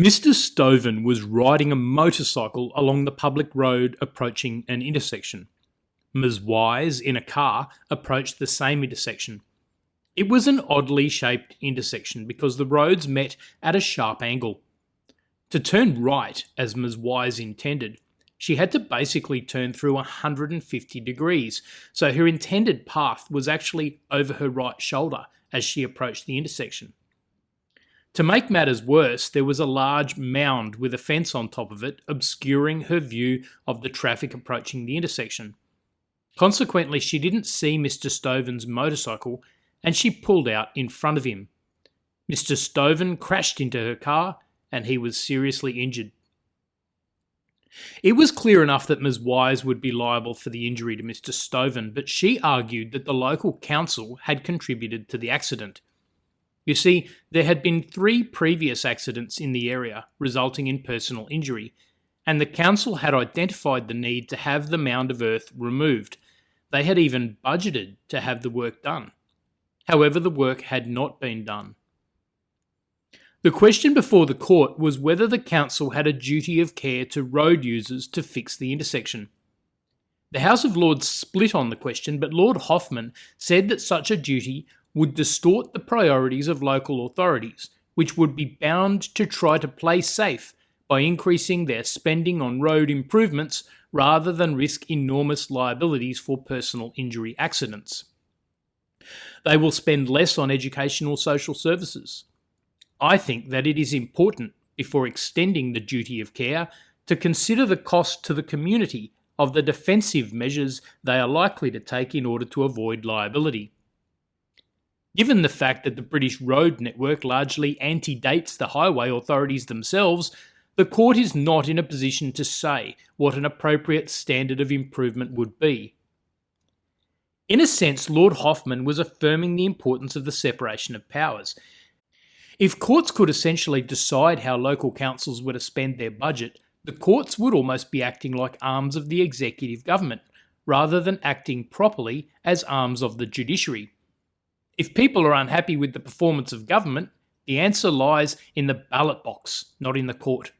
Mr. Stovin was riding a motorcycle along the public road approaching an intersection. Ms. Wise, in a car, approached the same intersection. It was an oddly shaped intersection because the roads met at a sharp angle. To turn right, as Ms. Wise intended, she had to basically turn through 150 degrees, so her intended path was actually over her right shoulder as she approached the intersection. To make matters worse, there was a large mound with a fence on top of it, obscuring her view of the traffic approaching the intersection. Consequently, she didn't see Mr. Stovin's motorcycle and she pulled out in front of him. Mr. Stovin crashed into her car and he was seriously injured. It was clear enough that Ms. Wise would be liable for the injury to Mr. Stovin, but she argued that the local council had contributed to the accident. You see, there had been 3 previous accidents in the area, resulting in personal injury, and the council had identified the need to have the mound of earth removed. They had even budgeted to have the work done. However, the work had not been done. The question before the court was whether the council had a duty of care to road users to fix the intersection. The House of Lords split on the question, but Lord Hoffman said that such a duty would distort the priorities of local authorities, which would be bound to try to play safe by increasing their spending on road improvements rather than risk enormous liabilities for personal injury accidents. They will spend less on educational social services. I think that it is important, before extending the duty of care, to consider the cost to the community of the defensive measures they are likely to take in order to avoid liability. Given the fact that the British road network largely antedates the highway authorities themselves, the court is not in a position to say what an appropriate standard of improvement would be. In a sense, Lord Hoffman was affirming the importance of the separation of powers. If courts could essentially decide how local councils were to spend their budget, the courts would almost be acting like arms of the executive government, rather than acting properly as arms of the judiciary. If people are unhappy with the performance of government, the answer lies in the ballot box, not in the court.